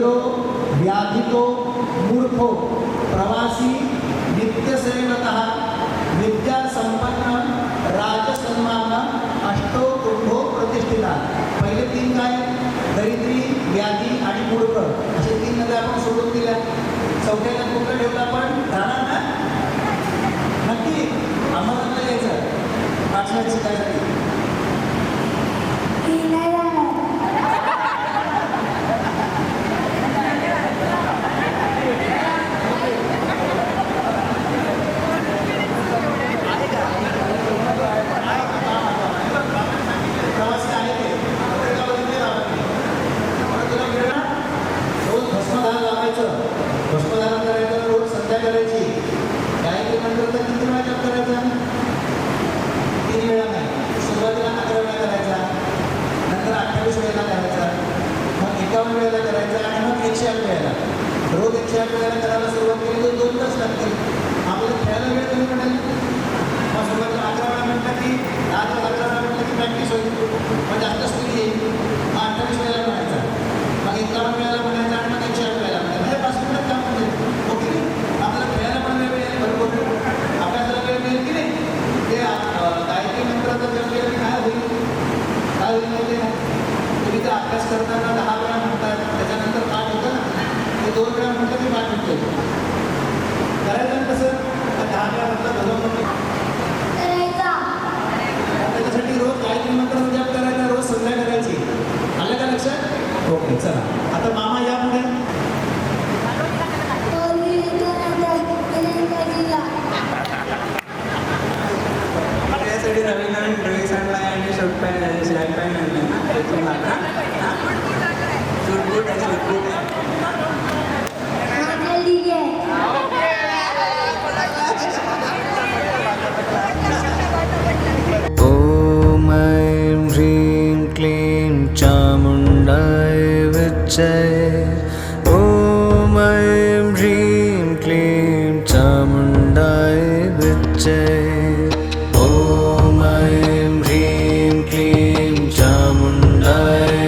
दरिद्रो व्याधितो मूर्खो प्रवासी नित्यसेवतः विद्यासंपन्न राजसन्मान अष्टो कुंभो प्रतिष्ठिता. पहिले 3 काय? दरिद्री, व्याधी आणि मूर्ख असे 3 नद्या आपण सोडून दिल्या. चौथ्याला कुठलं ठेवलं आपण? राहणार ना? नक्की आम्हाला यायचं पाचव्या शिकायसाठी. भस्मधारण करायचं, रोज संध्या करायची. गायत्री मंत्राचा किती वेळा जप करायचा? 3 वेळा नाही. सुरुवातीला 11 वेळा करायचा, नंतर 28 वेळेला करायचा, मग 51 वेळेला करायचा आणि मग 108 वेळेला. रोज 108 वेळेला करायला सुरुवात केली तर 2 तास लागतील. आपल्याला खेळायला वेळ कमी पडेल. मग सुरुवातीला 11 वेळा म्हटलं की 10 ते 11 वेळा म्हटलं की प्रॅक्टिस होईल, मग जास्त स्पीड येईल. मग 28 वेळेला म्हणायचा, मग 51 वेळेला म्हणायचा आणि मग 108 वेळेला म्हणायचा. म्हणजे 5 मिनिटात काम होईल. ओके, आपल्याला खेळायला पण वेळ मिळेल, बरोबर अभ्यासाला वेळ मिळेल की नाही. ते गायत्री मंत्राचा जप केलं की काय होईल? काय होईल माहिती आहे? तुम्ही जर अभ्यास करताना 10 वेळा म्हणतात, त्याच्यानंतर पाठ होतं ना, ते 2 वेळा म्हटलं की पाठ होतं. करायचं कसं? 10 वेळा म्हटलं भलं त्याच्यासाठी रोज गायत्री मंत्र जप करायचा, रोज संध्या करायची. आलं का लक्षात? ओके, चला आता मामा या पुढे. त्यासाठी रवींद्र ड्रेस आणला आणि शर्ट पॅन्ट शर्ट पॅन्ट आणलं ना, सूट आहे, सूट आहे. ॐ ऐं ह्रीं क्लीं चामुण्डाय विच्चै. ॐ ऐं ह्रीं क्लीं चामुण्डाय विच्चै. ॐ ऐं ह्रीं क्लीं चामुण्डाय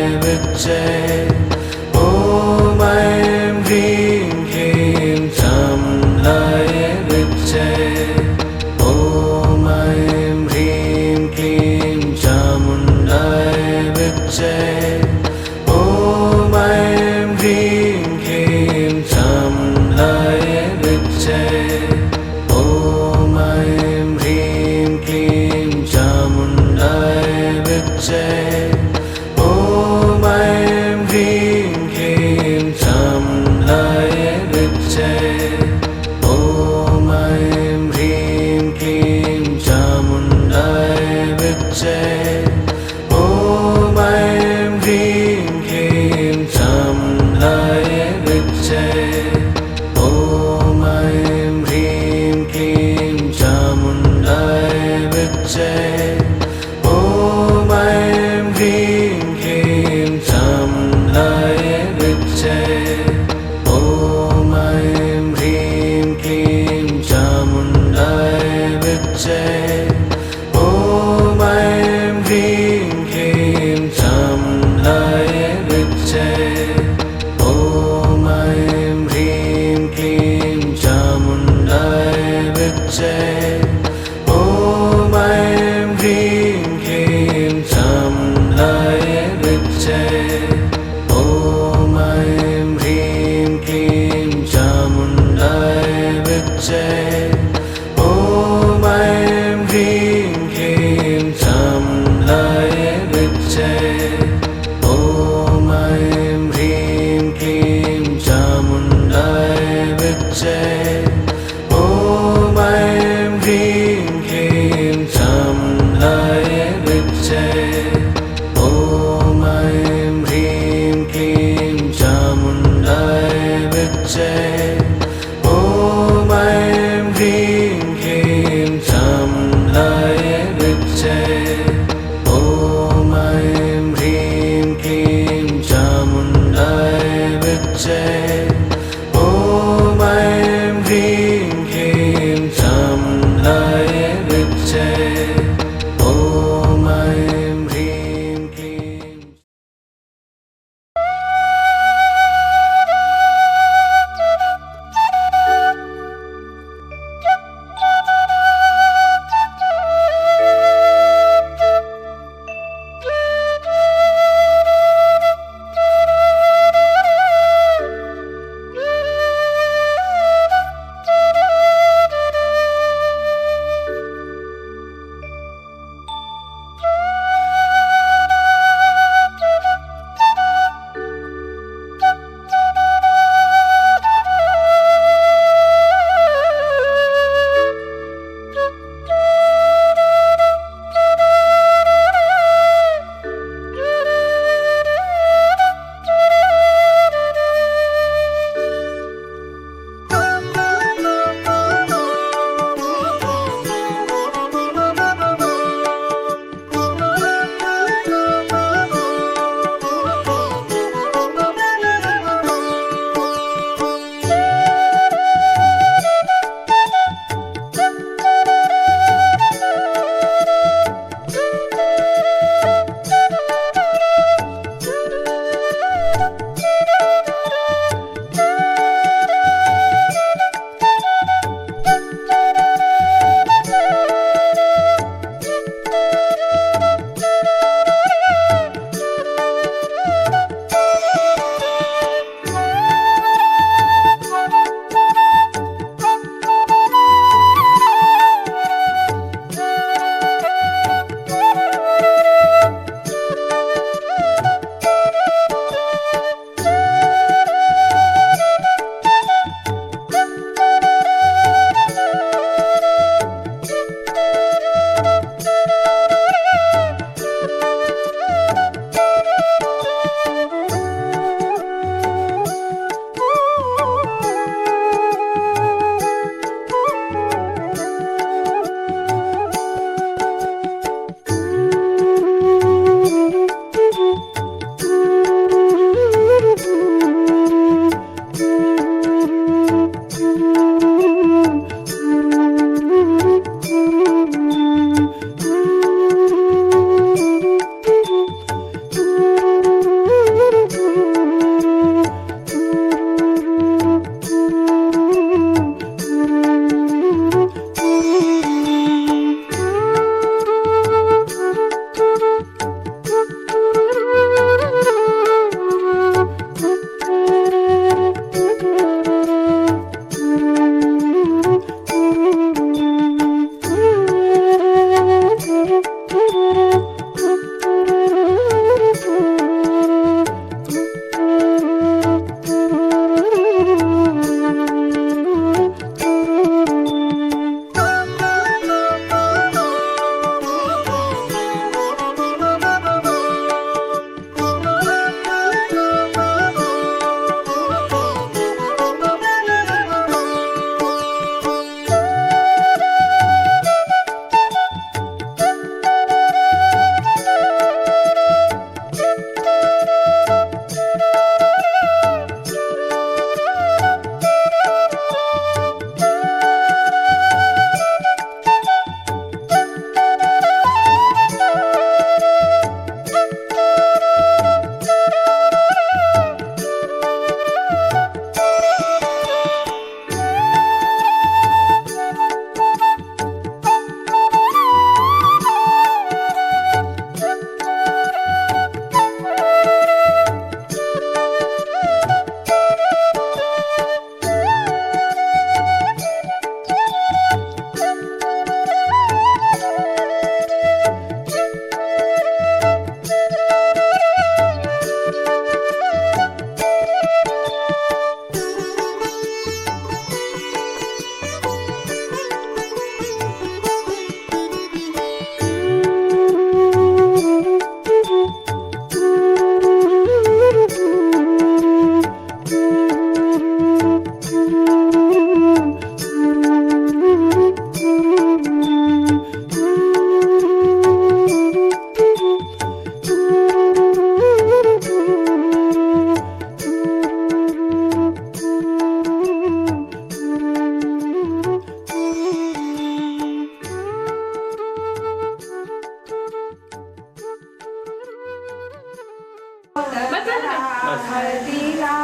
हळदीला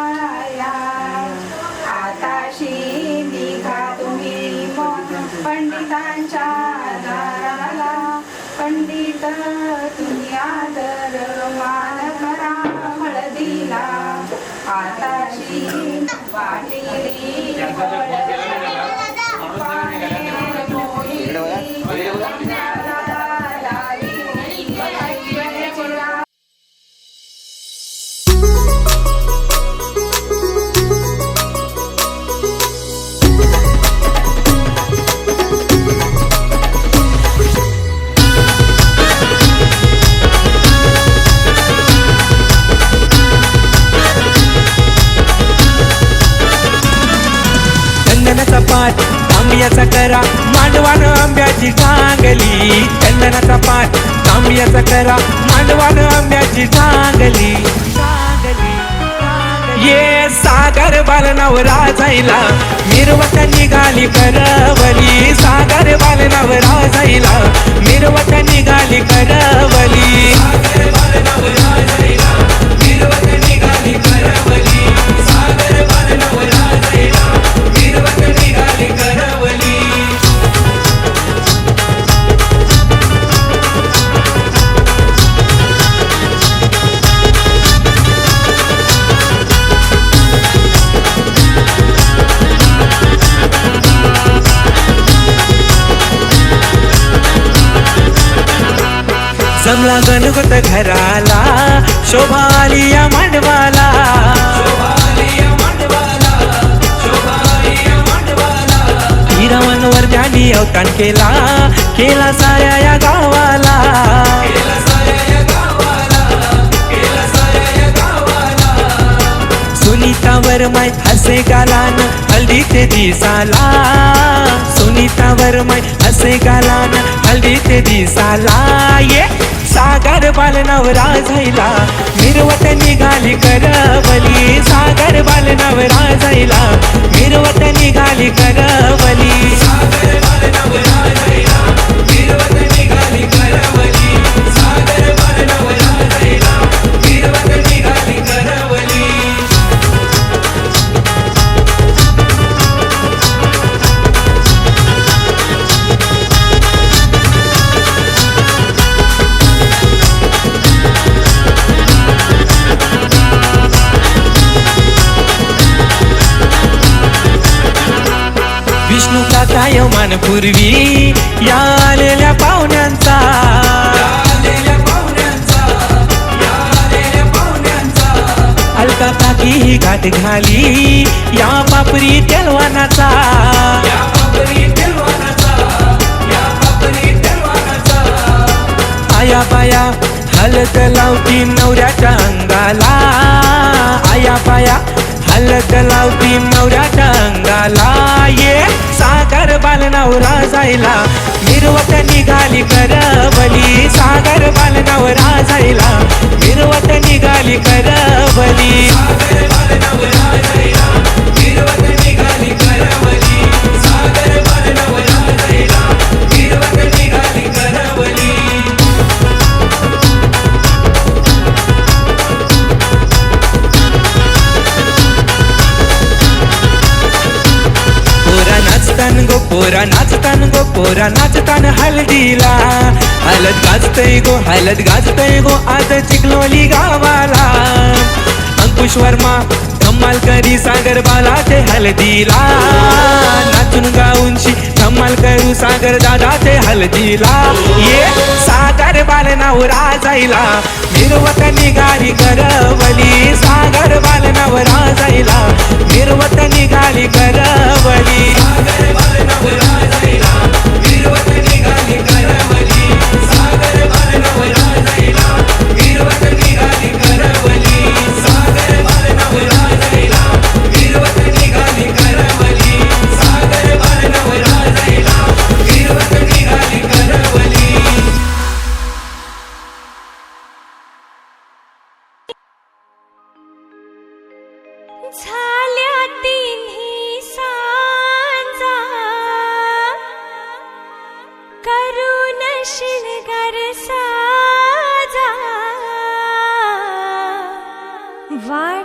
या. आताशी निघा तुम्ही पंडितांच्या दाराला. पंडित तुम्ही आदर मान करा हळदीला. आताशी वाटेली चंदनाचा पाठ तांबियाचा करा मांडवान आंब्याची टांगली. चंदनाचा पाठ तांबियाचा करा मांडवान आंब्याची टांगली. ये सागर बालनावरा जाईला मिरवत निघाली करवली. सागर बालनावरा जाईला मिरवत निघाली करवली. सागर बालनावरा जाईला मिरवत निघाली करवली. सागर बालनावरा जाईला मिरवत निघाली करवली. जमला गणगोत घराला शोभा आली या मांडवाला. हिरावनवर ज्यांनी अवतान केला केला साऱ्या या गावाला. सुनीतावर माय हसे गालान हल्दी ते दिसाला. सुनीतावर माय हसे गालान हल्दी ते दिसाला. ये सागर बालनावरा जाईला मिरवत निघाली करवली. सागर बालनावरा जाईला मिरवत निघाली करवली. सागर बालनावरा जाईला मिरवत निघाली करवली. सागर बालनावरा जाईला मिरवत निघाली करवली. विष्णूचा कायमान पूर्वी या आलेल्या पाहुण्यांचा. अलका काकी ही घाट घाली या पापरी तेलवानाचा. आया बाया हलत लावती नवऱ्याच्या अंगाला. आया बाया हलत लावती नवऱ्याच्या अंगाला. ये सागर बालनावरा जाईला मिरवत निघाली करवली. सागर बालनावरा जाईला मिरवत निघाली करवली. सागर बालनावरा जाईला मिरवत निघाली करवली. सागर बालनावरा जाईला मिरवत निघाली करवली. पोरा नाचतान हळदीला. हलत गाजतय गो आज चिखलोली गावाला. अंकुश वर्मा धम्माल करी सागर बालाचे हळदीला. नाचून गाऊनशी धम्माल करू सागर दादाचे हळदीला. ये सागर बालनावरा जाईला मिरवत निघाली करवली. सागर बालनावरा जाईला मिरवत निघाली करवली. सागर बालनावरा जाईला मिरवत निघाली करवली. सागर बालनावरा जाईला मिरवत निघाली करवली. सागर बालनावरा जाईला मिरवत निघाली करवली. सागर बालनावरा जाईला मिरवत निघाली करवली. झाल्या तिन्ही सांजा करून शिणगार साजा वाट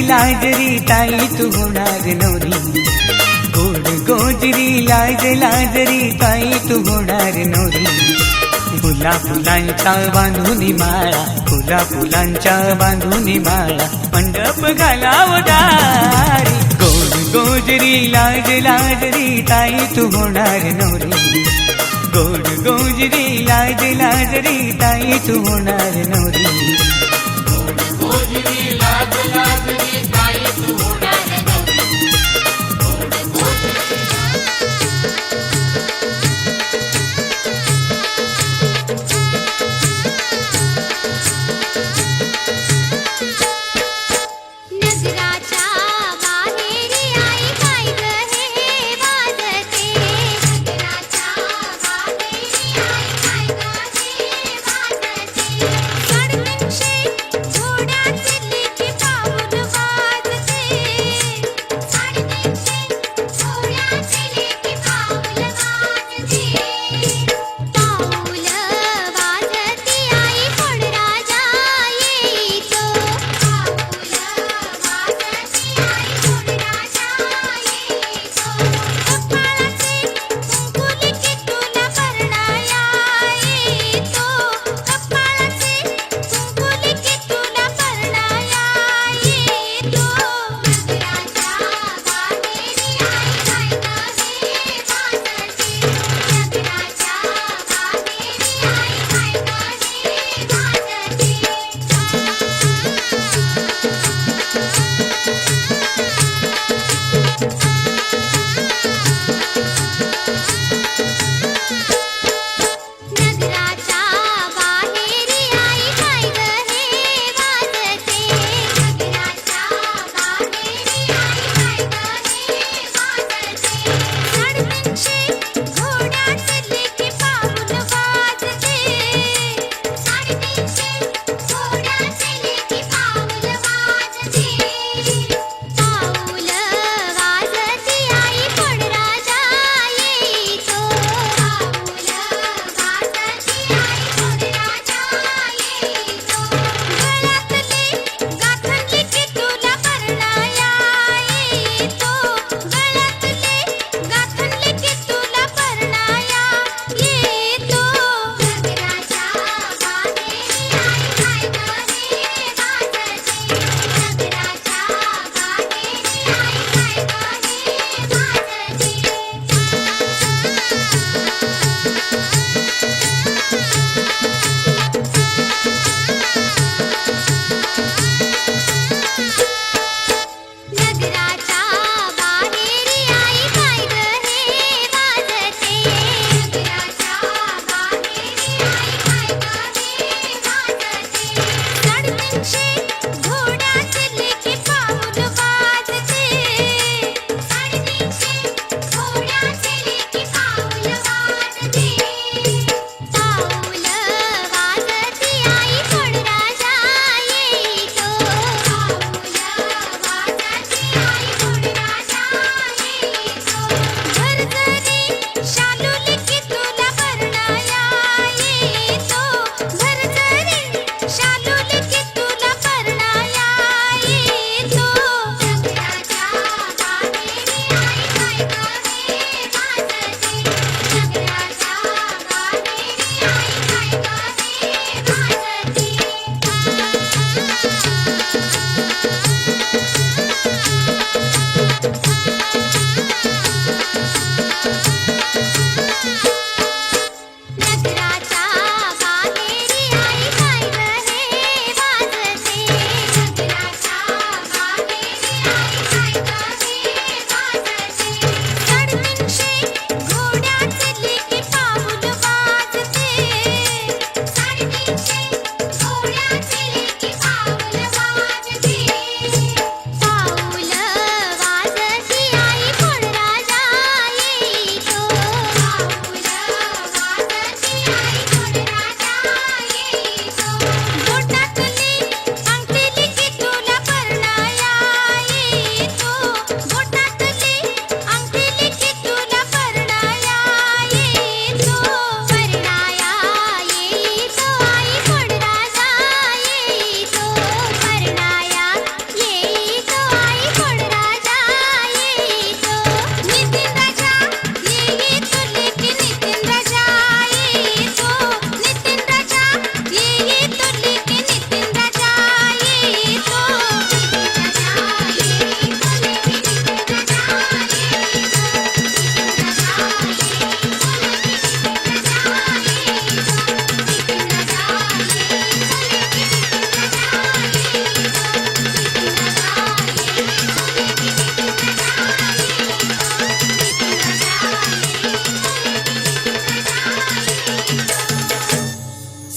लाजरी ताई तू होणार नवरी गोड गोजरी लाजरी ताई तू होणार नवरी फुला फुलांच्या बांधून माळा फुला फुलांच्या बांधून माळा मंडप घालावदारी गोड गोजरी लाजरी ताई तू होणार नवरी गोड गोजरी लाजरी ताई तू होणार नवरी नजराच्या बाहेरी आई काय ग हे वाजते नजराच्या बाहेरी आई काय ग हे वाजते गडगंशे घोड्याचे लेकी पाहून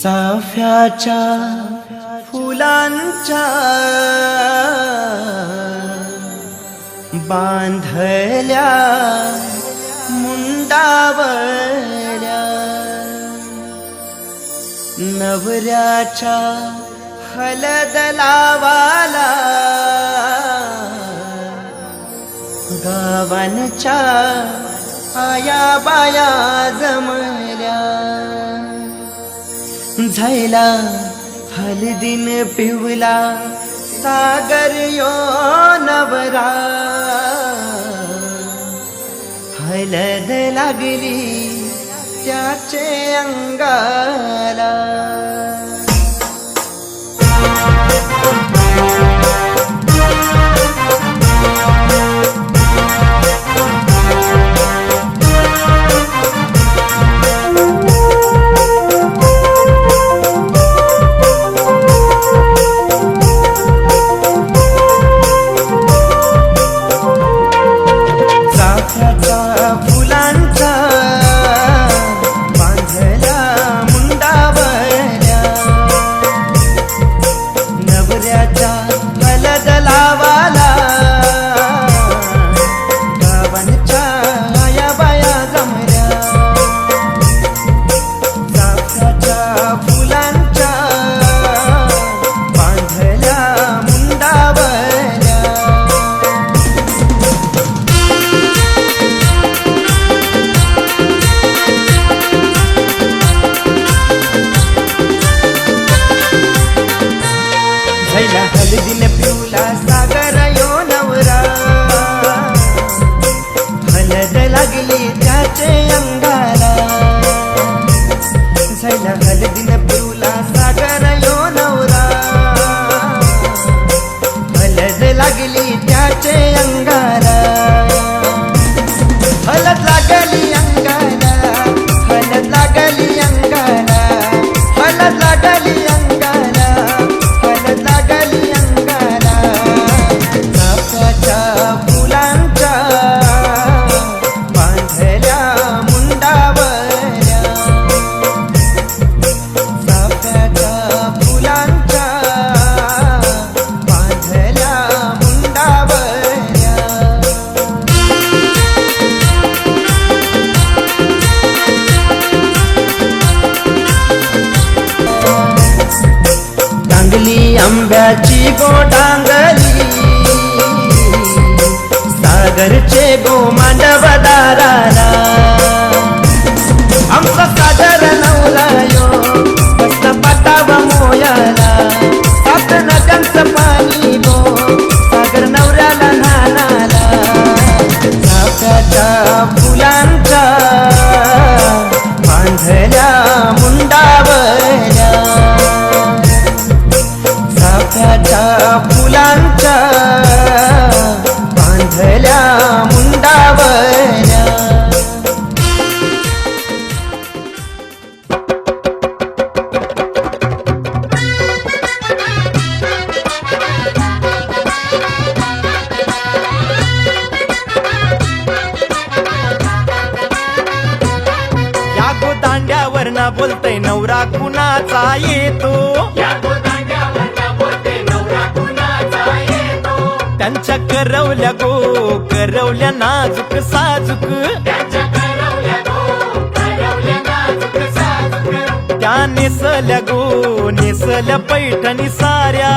चाफ्याच्या फुलांच्या बांधल्या मुंडावल्या नवऱ्याच्या हलद लावाला गावांच्या आया बाया जमल्या झायला हलदीन पिवला सागर यो नवरा हलद लागली त्याचे अंगाला फुलांचा बांधल्या मुंडावल्या नवऱ्याच्या हलद लावाला गावांच्या आया बाया जमल्या चाफ्याच्या फुलांच्या बांधल्या मुंडावल्या झायला हलदीन पिवला सागर यो नवरा हलद लागली त्याचे अंगाला झायला हलदीन पिवला सागर यो नवरा हलद लागली त्याचे अंगाला हलद लागली अंगाला हलद लागली अंगाला हलद लागली अंगाला हलद लागली अंगाला चाफ्याच्या फुलांच्या बांधल्या मुंडावल्या चाफ्याच्या फुलांच्या बांधल्या मुंडावल्या डांगली आंब्याची गोडांगली सागरचे गो मांडव दाराला आमचा सागर नवला यो मस्त पाटावा मोयाला सात नद्यांचं पाणी गो सागर नवऱ्याला नानाला चाफ्याच्या फुलांच्या बांधल्या मुंडावल्या चाफ्याच्या फुलांच्या बांधल्या मुंडावल्या या गोदांड्यावर ना बोलतय नवरा कुणाचा येतो त्यांच्या करवल्या गो करवल्या नाजूक साजूक त्या नेसल्या गो नेसल्या पैठणी साऱ्या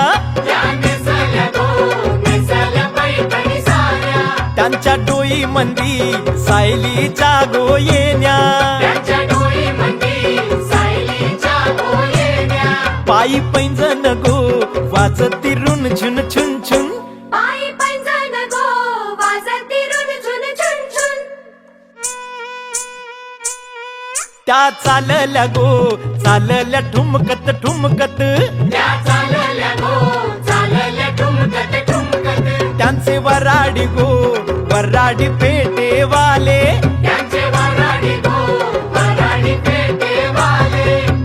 त्यांच्या डोई मंदी सायलीच्या गो येण्या पायी पैंजण गो वाजती रुन झुन छुन छुन पायी पैंजण गो वाजती रुन झुन झुन झुन त्या चालल्या गो चालल्या ठुमकत ठुमकत त्यांचे वराडी गो वराडी पेटेवाले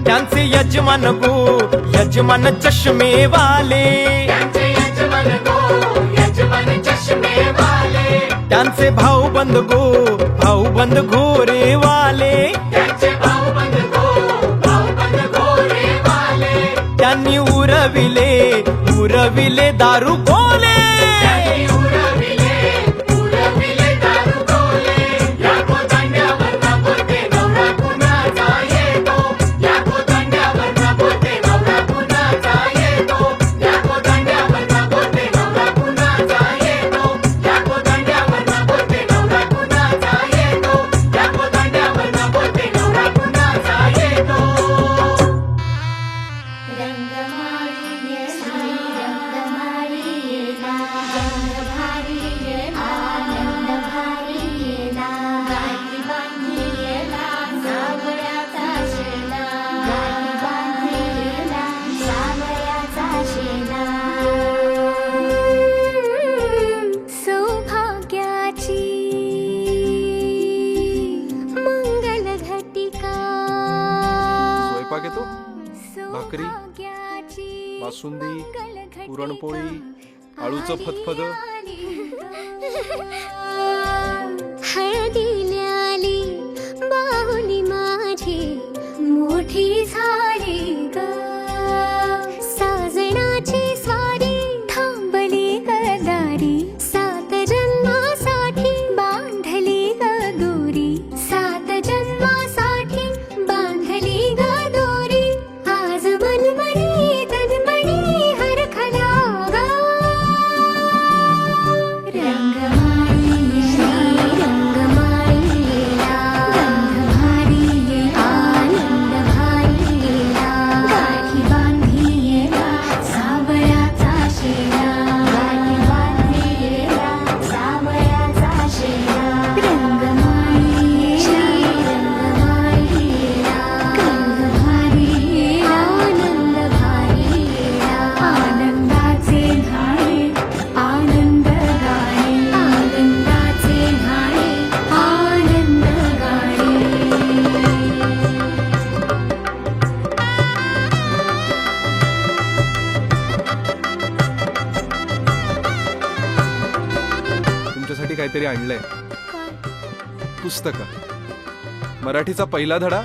त्यांचे यजमान गो यजमान चष्मेवाले त्यांचे भाऊबंद गो भाऊबंद घोरेवाले त्यांचे भाऊबंद गो भाऊबंद घोरे उरविले दारू बोले स्वयंपाक येतो भाकरी बासुंदी पुरणपोळी आळूचं फतफद हळदीला आली बाहुली माझी मोठी झाली ग साजणाची स्वारी थांबली गदारी 7 जन्मासाठी बांधली ग दोरी 7 जन्मासाठी बांधली ग दोरी आज मनमणी तनमणी हरखला ग रंगमाळी रंगमाळीला गंध भारी आनंद भारीला गाठी बांधिला सावळ्याचा शेला गाठी बांधिला सावळ्याचा शेला रंगमाळी रंगमाळीला गंध भारी आनंद भारीला आनंदाचे घाणे आनंद गाणे आनंदाचे घाणे आनंद गाणे तुमच्यासाठी काहीतरी आणलंय पुस्तकं मराठीचा पहिला धडा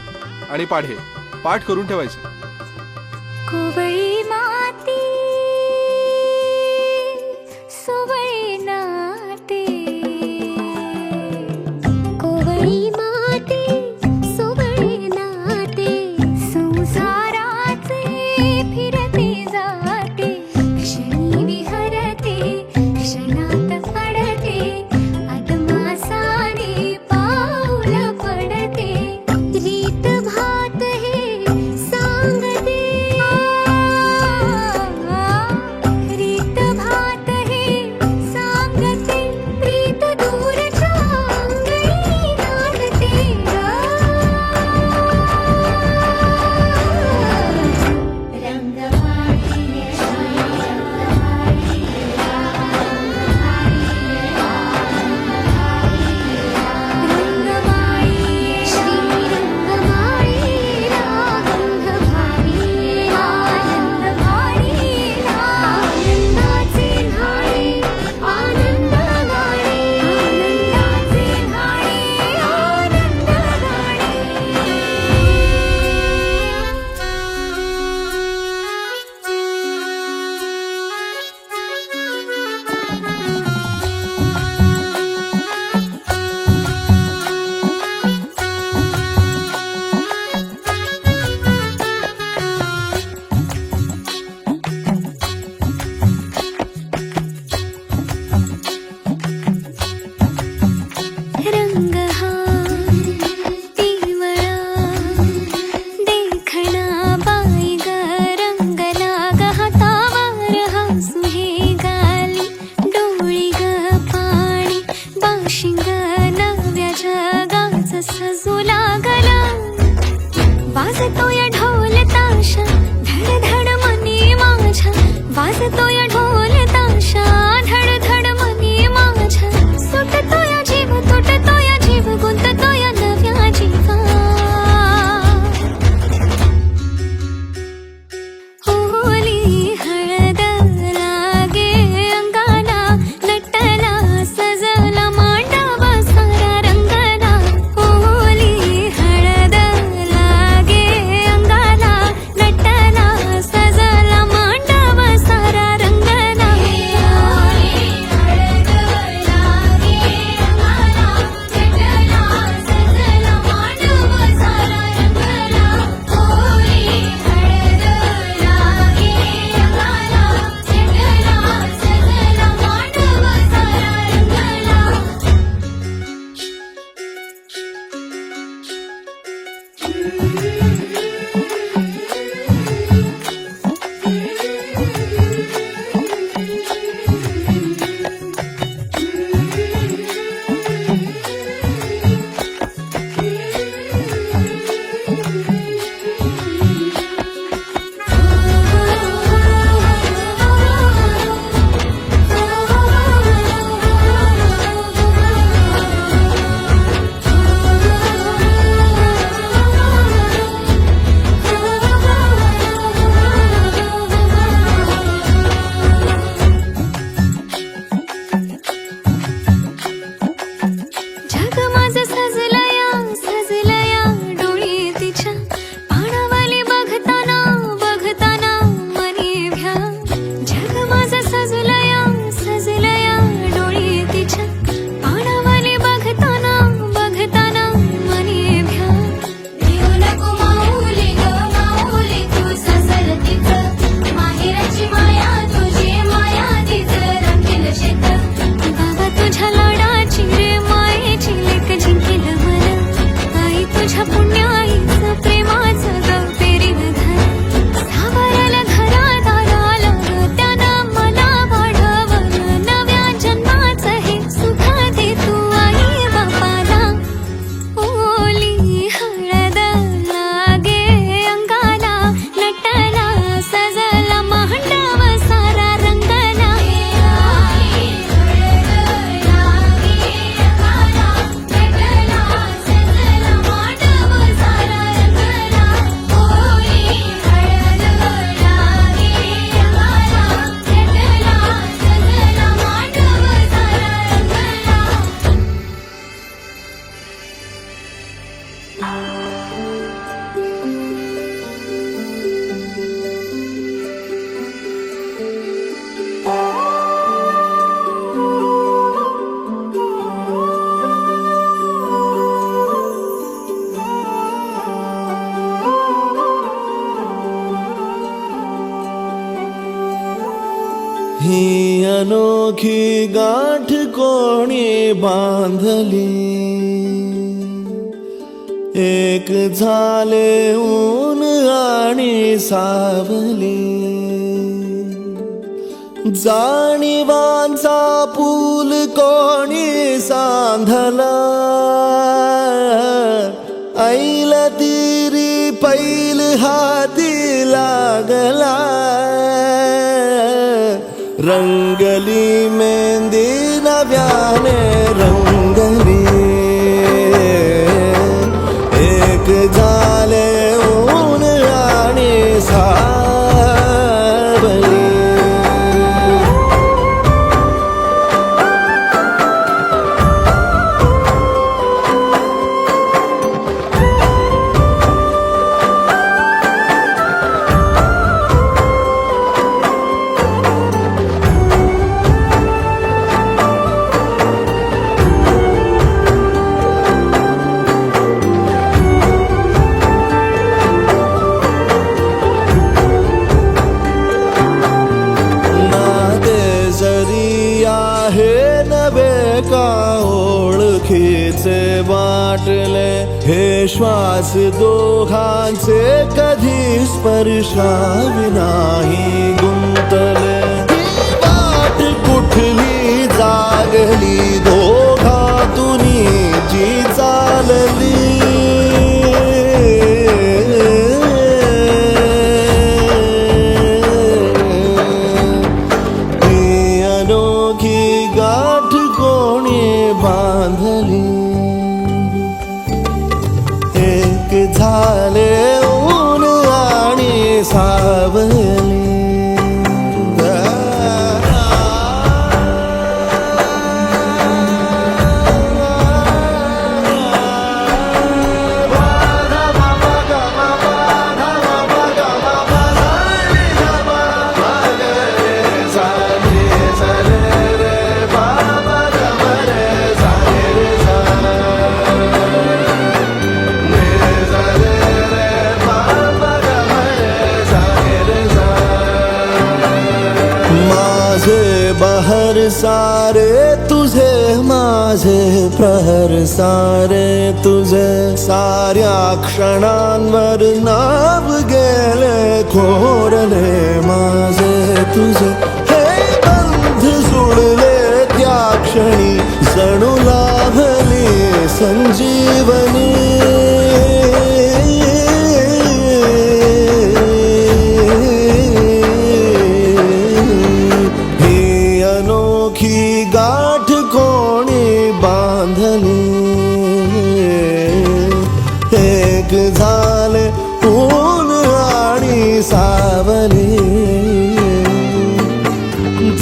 आणि पाढे पाठ करून ठेवायचे कोवळी माती सोवळी नाते कोवळी माती सोवळी नाते संसाराचे फिरते जाते क्षणी विहरते क्षणात पडते अदमासाने पाऊल पडते रीत भात हे सांगते रीत भात हे सांगते प्रीत दूरच्या अंगणी नांदते रंगमाळी श्रीरंगमाळीला गंध भारी आनंद भारीला आनंदाचे न्हाणे आनंद गाणे आनंदाचे न्हाणे आनंद रंग हा पिवळा देखणा बाई ग रंगला ग हातावर हसू हे गाली डोळी ग पाणी बाशिंग नव्या जगाचं सजू लागला वाजतोय ढोल ताशा धड धड मनी माझ्या वाजतोय ढोल ताशा धड धड मनी माझ्या सुटतोय जीव तुटतोय जीव गुंततोय नव्या जीवा होली हळद लागे अंगाला नटला सजला मांडवा सारा रंगला होली हळद लागे अंगाला नटला सजला मांडवा सारा रंग अनोखी गाठ कोणी बांधली एक झाले ऊन आणि सावली जाणीवांचा पूल कोणी सांधला ऐल तिरी पैल हाती लागला रंगली मेहंदी नव्याने रंगली एक झाले ऊन आणि सावली ओळखीचे वाटले हे श्वास दोघांचे कधी स्पर्शावी नाही गुंतले ही वाट कुठली जागली दोघातून जी चालली ही अनोखी गाठ कोणी बांधली एक झाले ऊन आणि सावली बहर सारे तुझे माझे प्रहर सारे तुझे साऱ्या क्षणांवर नाव गेले खोरले माझे तुझे हे बंध जुळले त्या क्षणी जणू लाभली संजीवनी अनोखी गाठ कोणी बांधली एक झाले ऊन आणि सावली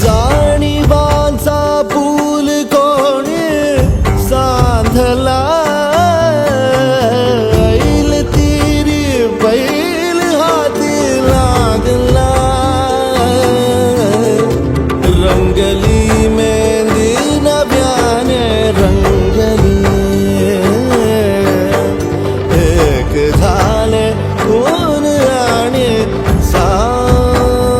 जाणीवांचा पूल कोणी सांधला ऐल तिरी पैल हाती लागला रंगली मेहंदी नव्याने रंगली एक झाले ऊन आणि सावली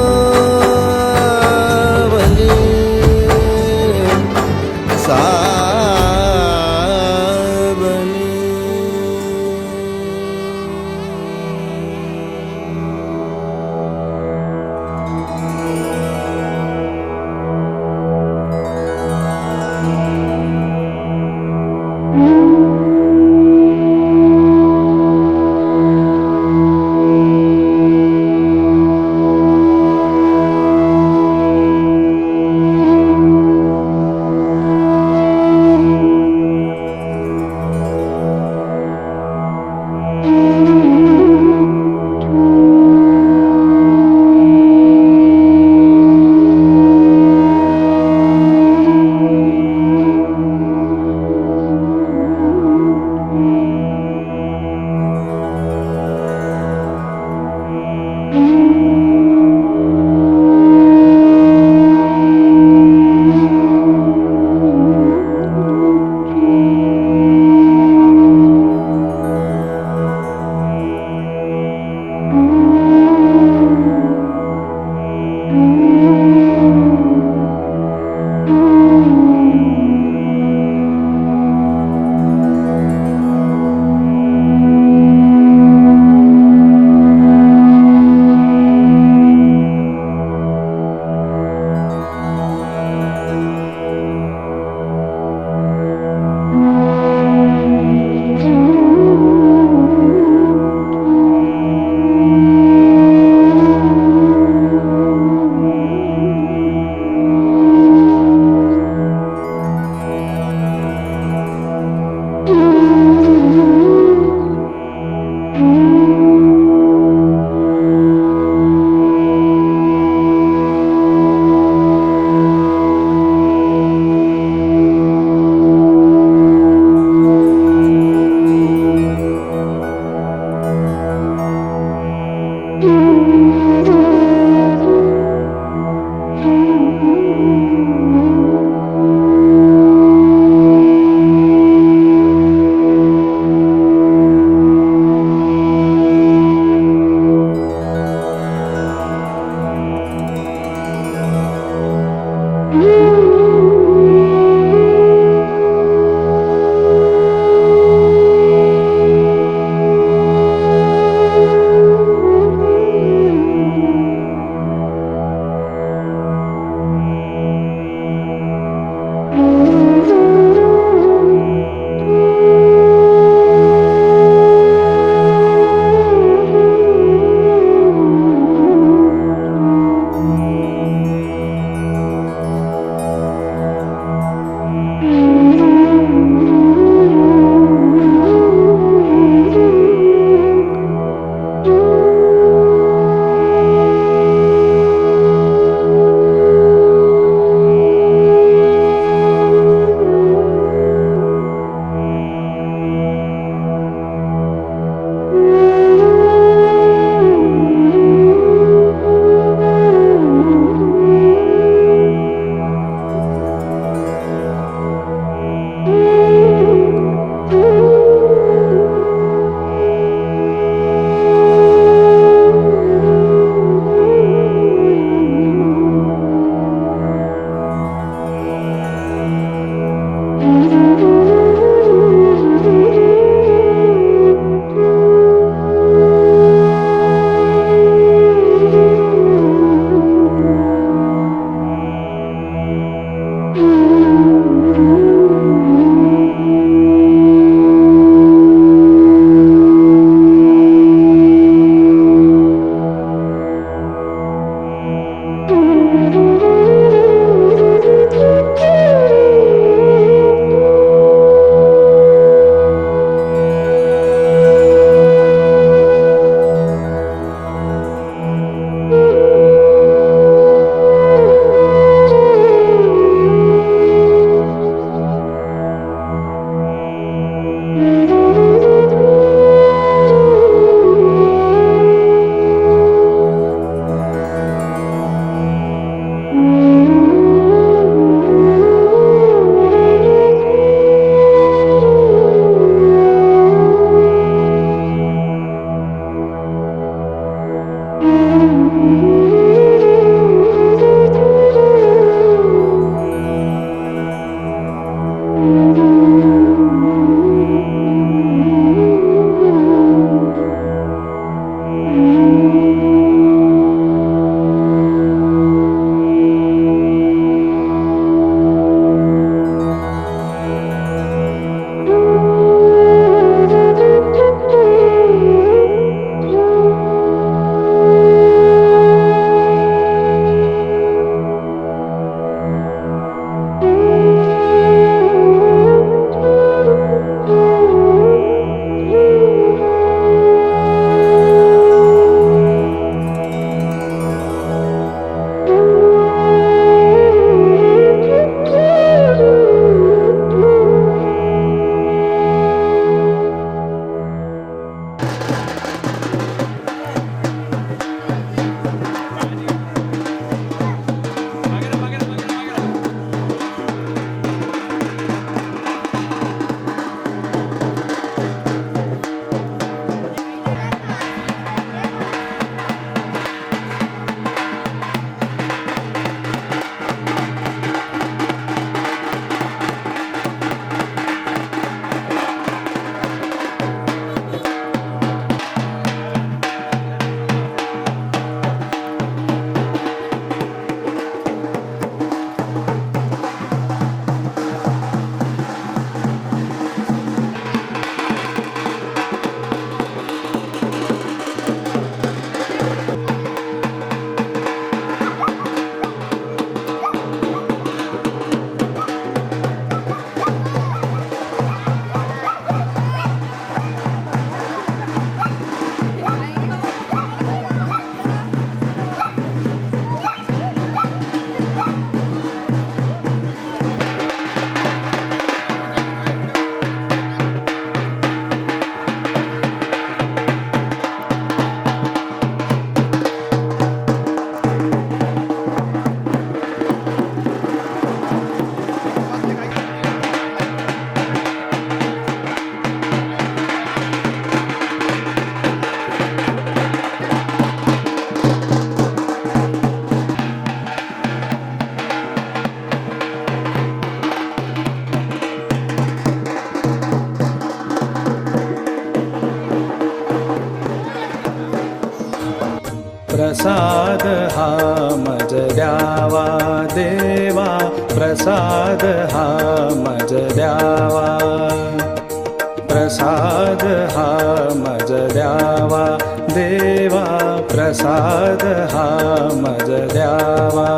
प्रसाद हा मज द्यावा देवा, प्रसाद हा मज द्यावा, प्रसाद हा मज द्यावा देवा, प्रसाद हा मज द्यावा.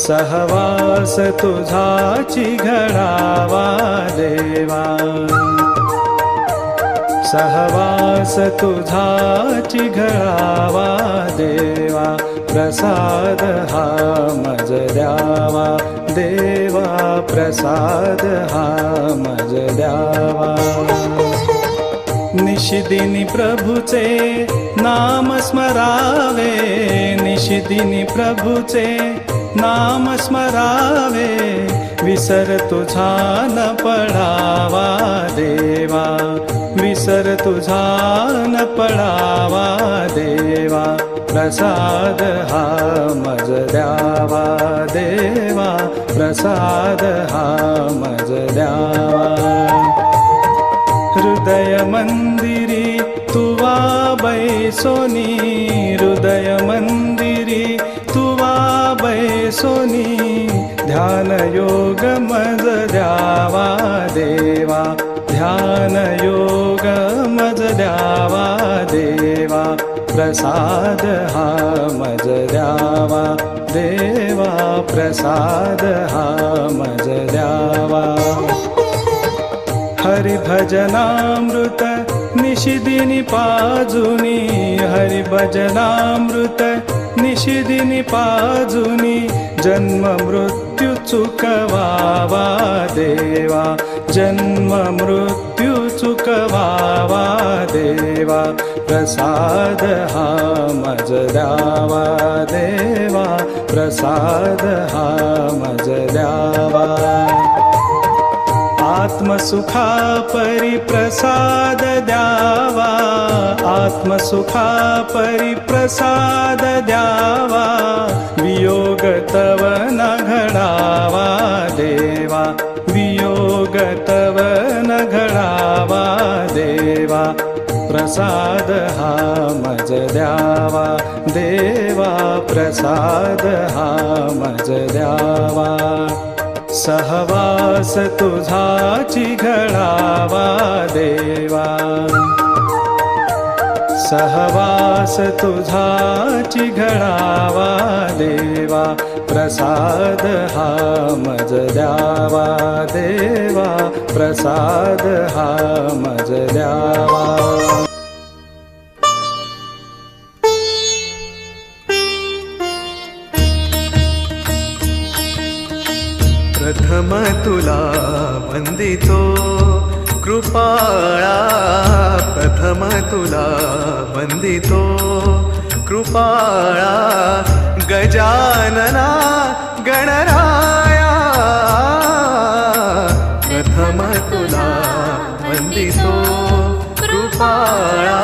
सहवास तुझाची घडावा देवा, सहवास तुझाची घडावा देवा, प्रसाद हा मज द्यावा देवा, प्रसाद हा मज द्यावा. निशिदिनी प्रभूचे नाम स्मरावे, निशिदिनी प्रभूचे नाम स्मरावे, विसर तुझा न पडावा देवा, विसर तुझा न पडावा देवा, प्रसाद हा मज द्यावा देवा, प्रसाद हा मज द्यावा. हृदय मंदिरी तुवा बैसोनी, हृदय मंदिरी तुवा बैसोनी, ध्यान योग मज द्यावा देवा, ध्यान योग मज द्यावा देवा, प्रसाद हा मज द्यावा देवा, प्रसाद हा मज द्यावा. हरिभजनामृत निशिदिनी पाजुनी, हरिभजनामृत निशिदिनी पाजुनी, जन्म मृत्यू चुकवावा देवा, जन्म मृत्यू चुकवावा देवा, प्रसाद हा मज द्यावा देवा, प्रसाद हा मज द्यावा. आत्मसुखा परिप्रसाद द्यावा, आत्मसुखा परिप्रसाद द्यावा, वियोग तव न घडावा देवा, वियोग तव न घडावा देवा, प्रसाद हा मज द्यावा देवा, प्रसाद हा मज द्यावा. सहवास तुझाची घडावा देवा, सहवास तुझाची घडावा देवा, प्रसाद हा मज द्यावा देवा, प्रसाद हा मज द्यावा. प्रथम तुला वंदितो कृपाळा, प्रथम तुला वंदितो कृपाळा, गजानना गणराया, प्रथम तुला वंदितो कृपाळा,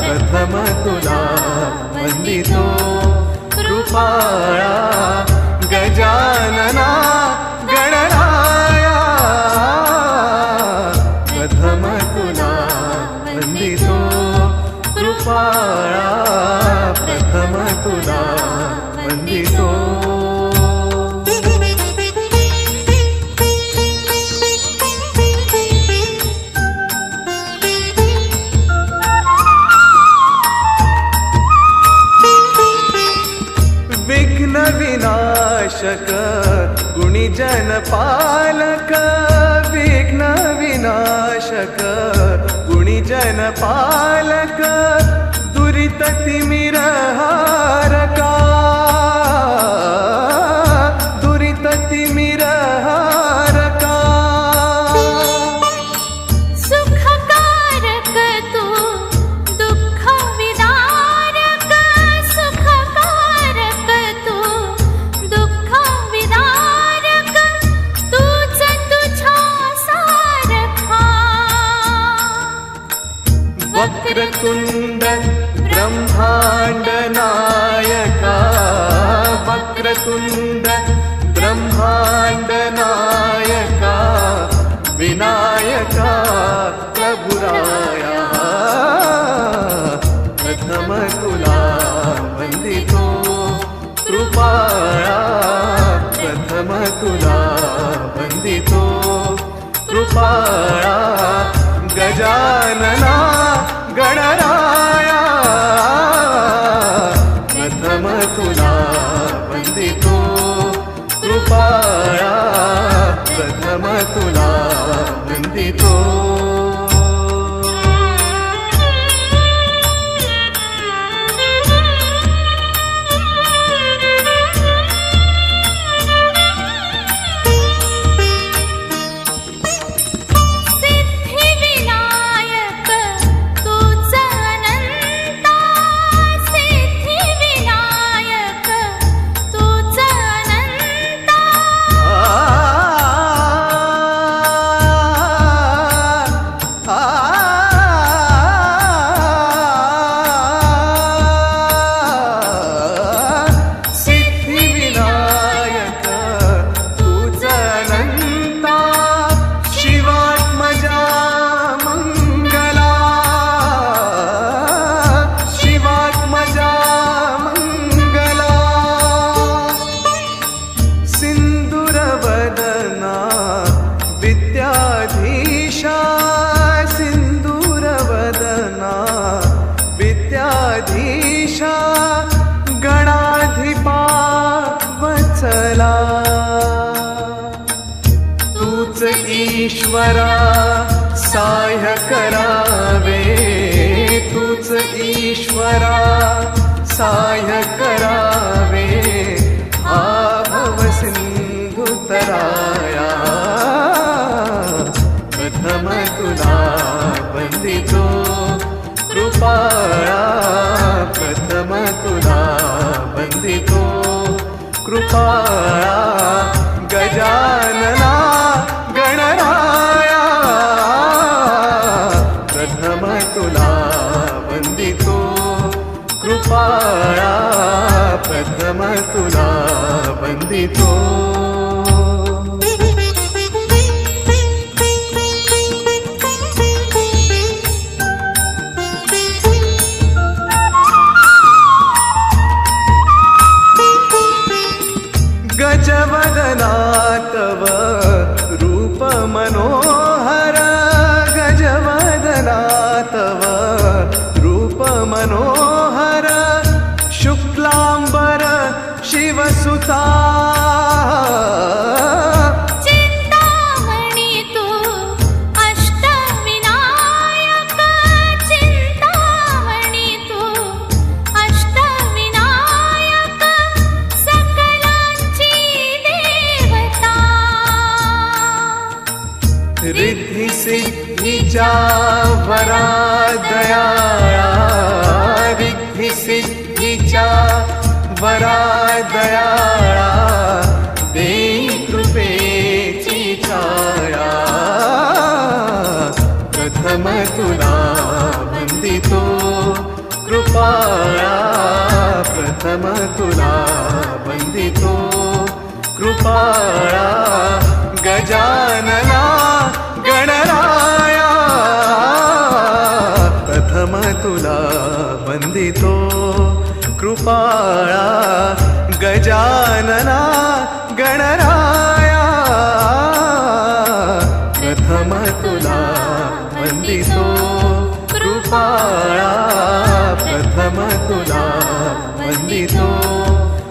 प्रथम तुला वंदितो कृपाळा, गजानना गणराया, प्रथम तुला वंदितो कृपाळा, प्रथम तुला वंदितो. विघ्न विनाशक गुणीजन पालक, विघ्न विनाशक गुणीजन पालक, दुरित तिमिरहारका, दुरित तिमिरहारका. सुखकारक तू दुःख विदारक, सुखकारक तू दुःख विदारक, तूच तुझ्या सारखा. वक्रतुंड ब्रह्मांड नायका, वक्रतुंड ब्रह्मांड नायका, विनायका प्रभुराया, प्रथम तुला कृपाळा प्रथम तुला वंदितो कृपाळा गजानना गणराया प्रथम तुला वंदितो कृपाळा प्रथम तुला वंदितो सिद्धिविनायक तूच अनंता सिद्धिविनायक तूच अनंता सिद्धिविनायक तूच अनंता शिवात्मजा मंगला शिवात्मजा मंगला सिंदूरवदना विद्याधीशा सिंदूरवदना विद्याधीशा गणाधिपा वत्सला तूच ईश्वरा सहाय्य करावे तूच ईश्वरा सहाय्य करावे आभव सिंधुतराया प्रथम तुला वंदितो कृपाळा प्रथम तुला वंदितो कृपाळा गजानना गणराया प्रथम तुला वंदितो कृपाळा प्रथम तुला वंदितो गजवदना तव रूप मनोहर गजवदना तव रूप मनोहर शुक्लांबर शिवसुता चिंतामणी तू अष्टविनायक चिंतामणी तू अष्टविनायक सकलांची देवता रिद्धी सिद्धीच्या वरादयाळा रिद्धी सिद्धीच्या वरादयाळा देई कृपेची छाया प्रथम तुला वंदितो कृपाळा प्रथम तुला वंदितो कृपाळा गजानना गणराया प्रथम तुला वंदितो कृपाळा गजानना गणराया प्रथम तुला वंदितो कृपाळा प्रथम तुला वंदितो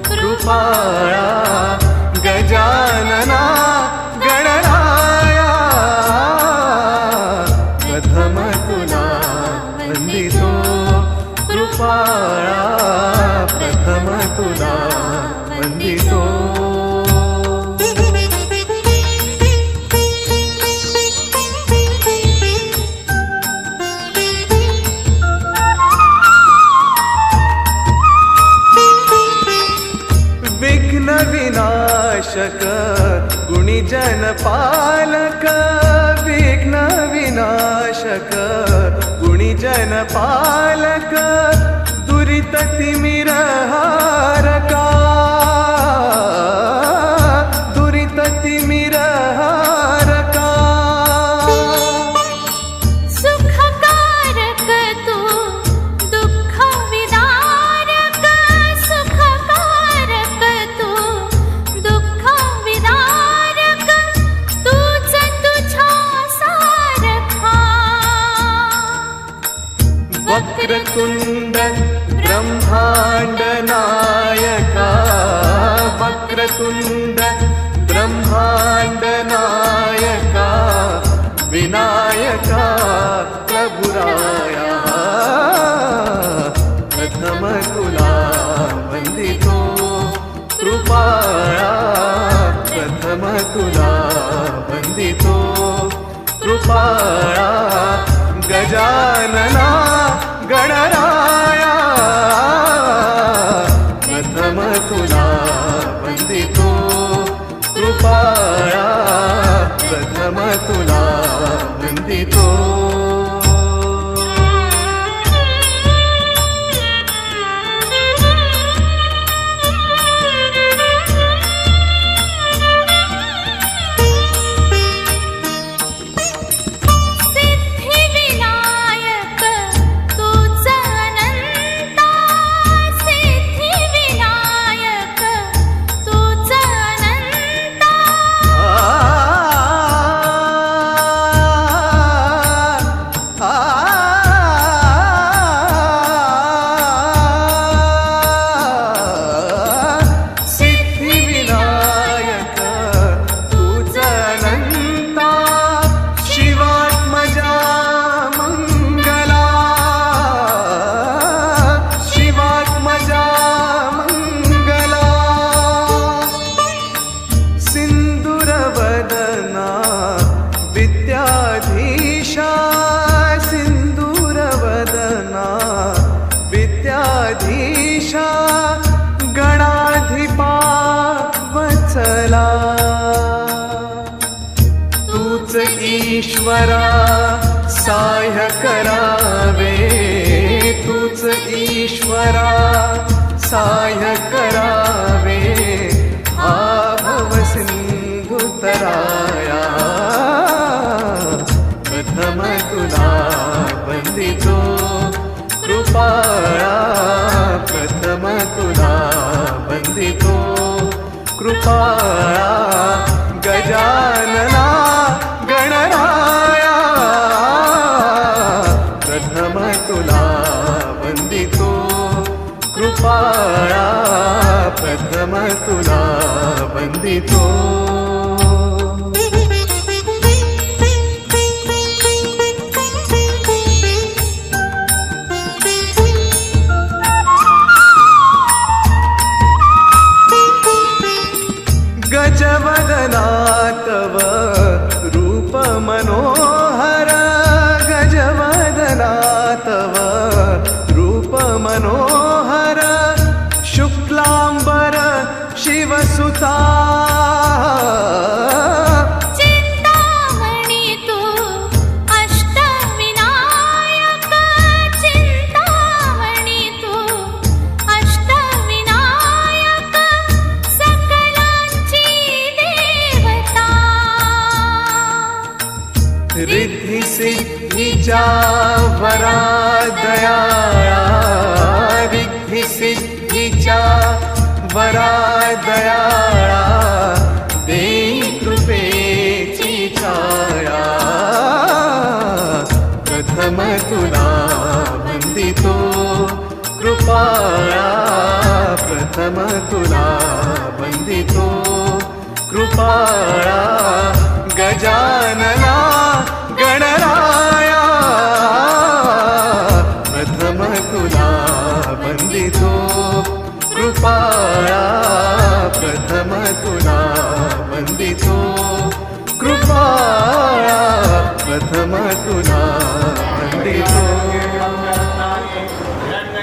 कृपाळा गजानना गणराया प्रथम तुला वंदितो कृपाळा प्रथम तुला वंदितो विघ्न विनाशक गुणीजन पालक विघ्न विनाशक गुणीजन पालक दुरित तिमिर हारका दुरित तिमिर हारका सुखकारक तू दुःख विदारक सुखकारक वक्रतुण्ड ब्रह्माण्ड नायका वक्रतुण्ड ब्रह्माण्ड नायका विनायका प्रभुराया प्रथम तुला वंदितो कृपाळा प्रथम तुला वंदितो कृपाळा गजानना गणराया प्रथम तुला वंदितो कृपाळा प्रथम तुला वंदितो सिद्धिविनायक तूच अनंता सिद्धिविनायक तूच अनंता सिद्धिविनायक तूच अनंता शिवात्मजा मंगला शिवात्मजा मंगला सिंदूरवदना विद्याधीशा सिंदूरवदना विद्याधीशा गणाधिपा वत्सला तूच ईश्वरा साह्य करावे तूच ईश्वरा साह्य करावे आभव सिंधुतराया प्रथम तुला वंदितो कृपाळा प्रथम तुला वंदितो कृपाळा गजानना गणराया प्रथम तुला वंदितो कृपाळा प्रथम तुला वंदितो गजवदना तव रूप मनोहर गजवदना तव रूप मनोहर शुक्लांबर शिवसुता चिंतामणी तू अष्टविनायक चिंतामणी तू अष्टविनायक सकलांची देवता रिद्धी सिद्धीच्या वरा दयाळा रिद्धी सिद्धीच्या वरा दयाळा देई कृपेची छाया प्रथम तुला वंदितो कृपाळा प्रथम तुला वंदितो कृपाळा गजानना